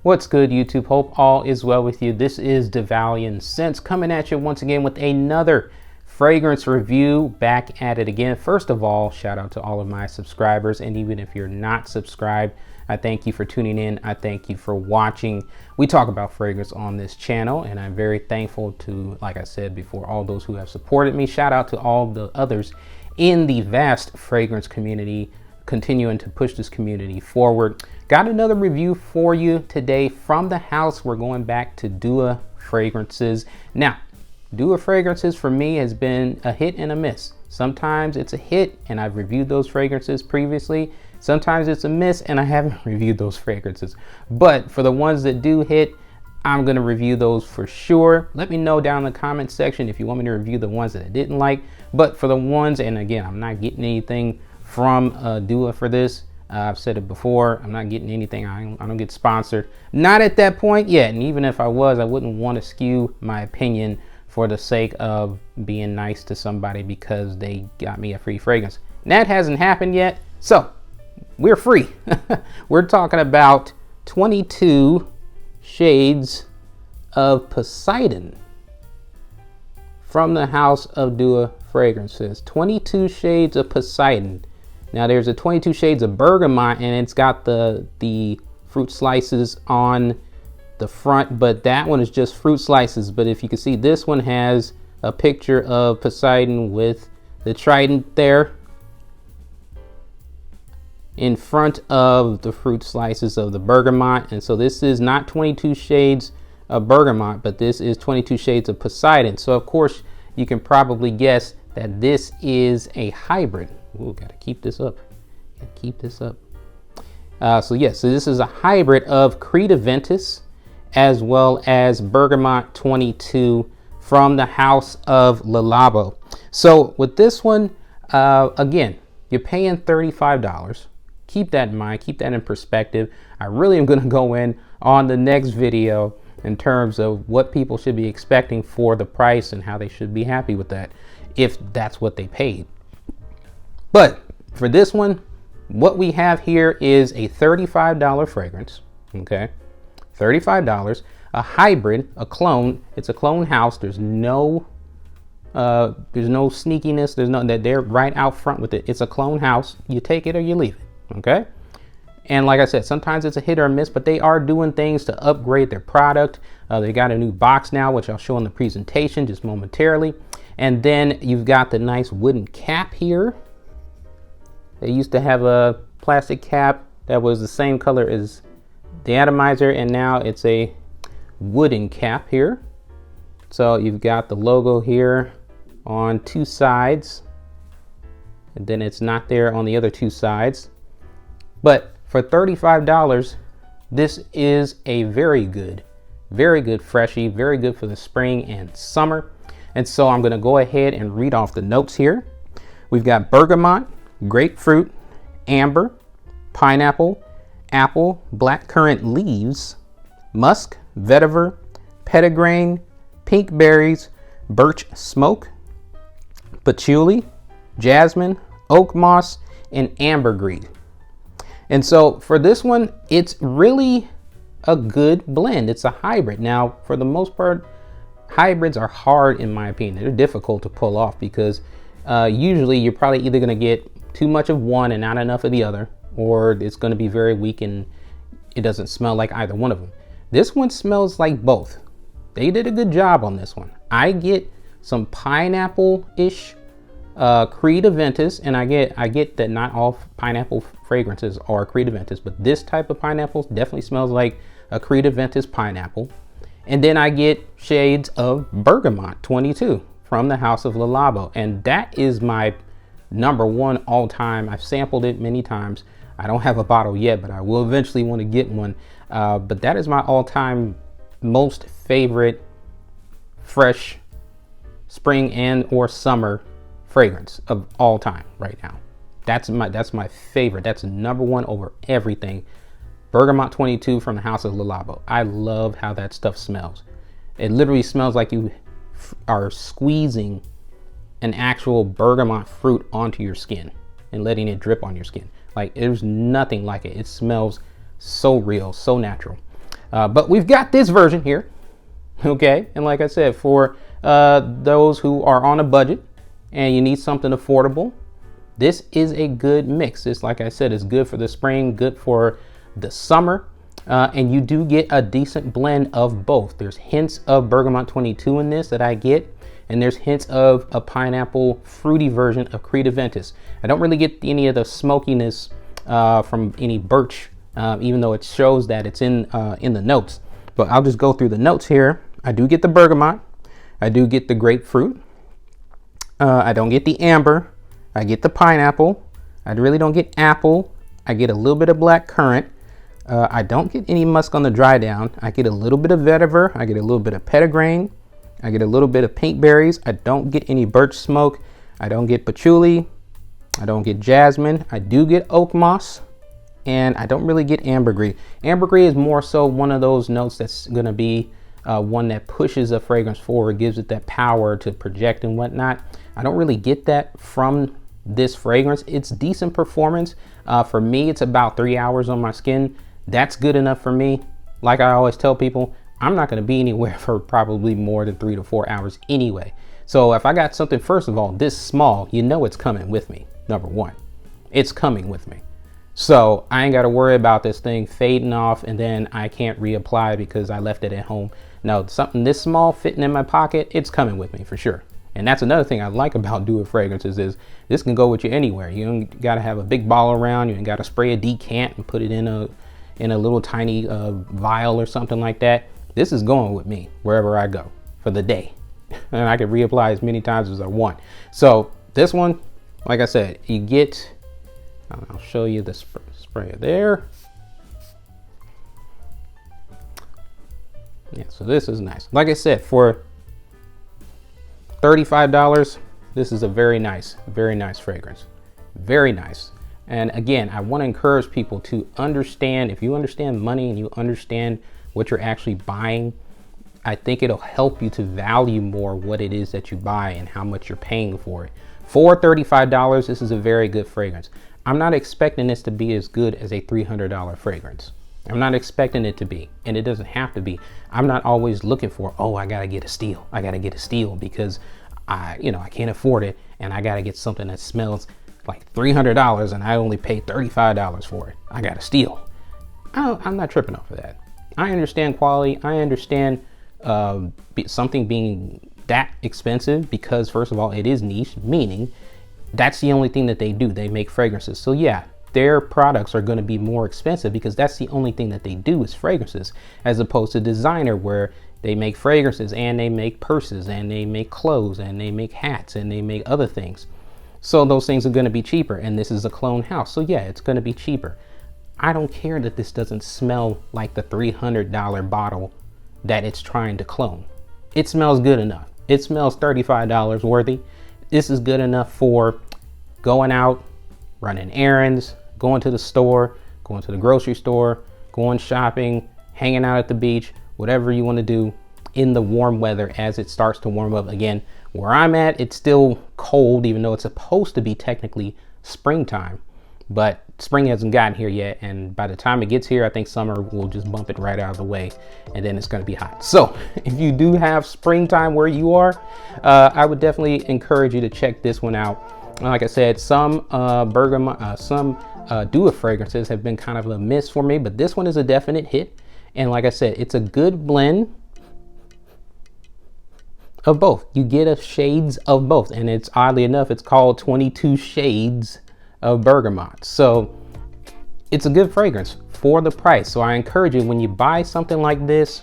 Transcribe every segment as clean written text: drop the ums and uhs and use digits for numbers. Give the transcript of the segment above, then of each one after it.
What's good, YouTube? Hope all is well with you. This is Devalian Scents coming at you once again with another fragrance review. Back at it again. First of all, shout out to all of my subscribers, and even if you're not subscribed, I thank you for tuning in. I thank you for watching. We talk about fragrance on this channel, and I'm very thankful to, like I said before, all those who have supported me. Shout out to all the others in the vast fragrance community, continuing to push this community forward. Got another review for you today from the house. We're going back to Dua Fragrances. Now, Dua Fragrances for me has been a hit and a miss. Sometimes it's a hit and I've reviewed those fragrances previously. Sometimes it's a miss and I haven't reviewed those fragrances. But for the ones that do hit, I'm gonna review those for sure. Let me know down in the comment section if you want me to review the ones that I didn't like. But for the ones, and again, I'm not getting anything from Dua for this. I've said it before, I'm not getting anything. I don't get sponsored. Not at that point yet. And even if I was, I wouldn't want to skew my opinion for the sake of being nice to somebody because they got me a free fragrance. And that hasn't happened yet. So we're free. We're talking about 22 shades of Poseidon from the house of Dua Fragrances. 22 shades of Poseidon. Now there's a 22 shades of bergamot, and it's got the fruit slices on the front, but that one is just fruit slices. But if you can see, this one has a picture of Poseidon with the trident there in front of the fruit slices of the bergamot. And so this is not 22 shades of bergamot, but this is 22 shades of Poseidon. So of course you can probably guess that this is a hybrid. Ooh, gotta keep this up. Gotta keep this up. So this is a hybrid of Creed Aventus as well as Bergamot 22 from the house of Le Labo. So with this one, again, you're paying $35. Keep that in mind, keep that in perspective. I really am gonna go in on the next video in terms of what people should be expecting for the price and how they should be happy with that, if that's what they paid. But for this one, what we have here is a $35 fragrance, okay? $35, a hybrid, a clone. It's a clone house. There's no sneakiness. There's no that they're right out front with it. It's a clone house. You take it or you leave it, okay? And like I said, sometimes it's a hit or a miss, but they are doing things to upgrade their product. They got a new box now, which I'll show in the presentation just momentarily. And then you've got the nice wooden cap here. They used to have a plastic cap that was the same color as the atomizer, and now it's a wooden cap here. So you've got the logo here on two sides, and then it's not there on the other two sides. But for $35, this is a very good freshie, very good for the spring and summer. And so I'm gonna go ahead and read off the notes here. We've got bergamot, grapefruit, amber, pineapple, apple, blackcurrant leaves, musk, vetiver, petitgrain, pink berries, birch smoke, patchouli, jasmine, oak moss, and ambergris. And so for this one, it's really a good blend. It's a hybrid. Now, for the most part, hybrids are hard in my opinion. They're difficult to pull off because usually you're probably either gonna get too much of one and not enough of the other, or it's going to be very weak and it doesn't smell like either one of them. This one smells like both. They did a good job on this one. I get some pineapple-ish Creed Aventus, and I get that not all pineapple fragrances are Creed Aventus, but this type of pineapple definitely smells like a Creed Aventus pineapple. And then I get shades of Bergamot 22 from the house of Le Labo, and that is my number one all time. I've sampled it many times. I don't have a bottle yet, but I will eventually want to get one. But that is my all time most favorite fresh spring and or summer fragrance of all time right now. That's my favorite. That's number one over everything. Bergamot 22 from the house of Le Labo. I love how that stuff smells. It literally smells like you are squeezing an actual bergamot fruit onto your skin and letting it drip on your skin. Like, there's nothing like it. It smells so real, so natural. But we've got this version here. Okay, and like I said, for those who are on a budget and you need something affordable, this is a good mix. It's, like I said, it's good for the spring, good for the summer, and you do get a decent blend of both. There's hints of Bergamot 22 in this that I get, and there's hints of a pineapple fruity version of Creed Aventus. I don't really get any of the smokiness from any birch, even though it shows that it's in the notes. But I'll just go through the notes here. I do get the bergamot. I do get the grapefruit. I don't get the amber. I get the pineapple. I really don't get apple. I get a little bit of black currant. I don't get any musk on the dry down. I get a little bit of vetiver. I get a little bit of petitgrain. I get a little bit of pink berries. I don't get any birch smoke. I don't get patchouli. I don't get jasmine. I do get oak moss. And I don't really get ambergris. Ambergris is more so one of those notes that's going to be one that pushes a fragrance forward, gives it that power to project and whatnot. I don't really get that from this fragrance. It's decent performance. For me, it's about 3 hours on my skin. That's good enough for me. Like I always tell people, I'm not going to be anywhere for probably more than 3 to 4 hours anyway. So if I got something, first of all, this small, you know it's coming with me. Number one, it's coming with me. So I ain't got to worry about this thing fading off and then I can't reapply because I left it at home. No, something this small fitting in my pocket, it's coming with me for sure. And that's another thing I like about Duo fragrances is this can go with you anywhere. You don't got to have a big bottle around. You ain't got to spray a decant and put it in a little tiny vial or something like that. This is going with me wherever I go for the day. And I can reapply as many times as I want. So this one, like I said, you get, I'll show you the sprayer there. Yeah, so this is nice. Like I said, for $35, this is a very nice fragrance. Very nice. And again, I want to encourage people to understand, if you understand money and you understand what you're actually buying, I think it'll help you to value more what it is that you buy and how much you're paying for it. For $35, this is a very good fragrance. I'm not expecting this to be as good as a $300 fragrance. I'm not expecting it to be, and it doesn't have to be. I'm not always looking for, oh, I gotta get a steal. I gotta get a steal because I can't afford it, and I gotta get something that smells like $300 and I only paid $35 for it. I gotta steal. I'm not tripping off of that. I understand quality. I understand something being that expensive because, first of all, it is niche, meaning that's the only thing that they do. They make fragrances. So yeah, their products are going to be more expensive because that's the only thing that they do is fragrances, as opposed to designer where they make fragrances and they make purses and they make clothes and they make hats and they make other things. So those things are going to be cheaper, and this is a clone house. So yeah, it's going to be cheaper. I don't care that this doesn't smell like the $300 bottle that it's trying to clone. It smells good enough. It smells $35 worthy. This is good enough for going out, running errands, going to the store, going to the grocery store, going shopping, hanging out at the beach, whatever you want to do in the warm weather as it starts to warm up. Again, where I'm at, it's still cold, even though it's supposed to be technically springtime. But spring hasn't gotten here yet, and by the time it gets here, I think summer will just bump it right out of the way, and then it's going to be hot. So if you do have springtime where you are, I would definitely encourage you to check this one out. Like I said, some Duo fragrances have been kind of a miss for me, but this one is a definite hit. And like I said, it's a good blend of both. You get a shades of both, and it's oddly enough, it's called 22 shades of bergamot. So it's a good fragrance for the price. So I encourage you, when you buy something like this,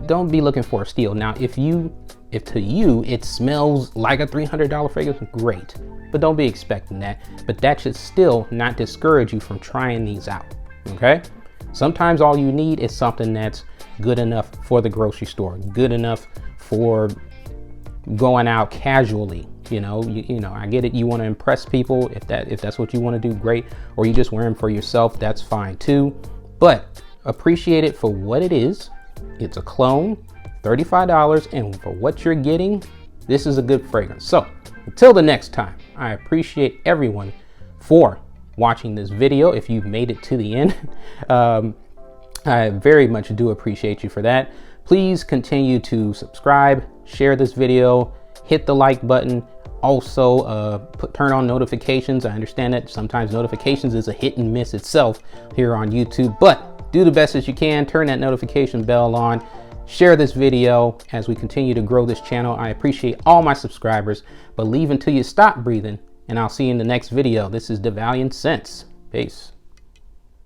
don't be looking for a steal. Now, if to you it smells like a $300 fragrance, great, but don't be expecting that. But that should still not discourage you from trying these out. Okay, sometimes all you need is something that's good enough for the grocery store, good enough for going out casually. You know, I get it. You want to impress people. If that's what you want to do, great. Or you just wear them for yourself, that's fine too. But appreciate it for what it is. It's a clone, $35, and for what you're getting, this is a good fragrance. So until the next time, I appreciate everyone for watching this video. If you've made it to the end, I very much do appreciate you for that. Please continue to subscribe, share this video, hit the like button. Also, turn on notifications. I understand that sometimes notifications is a hit and miss itself here on YouTube, but do the best as you can. Turn that notification bell on. Share this video as we continue to grow this channel. I appreciate all my subscribers. Believe until you stop breathing, and I'll see you in the next video. This is the Valiant Sense. Peace.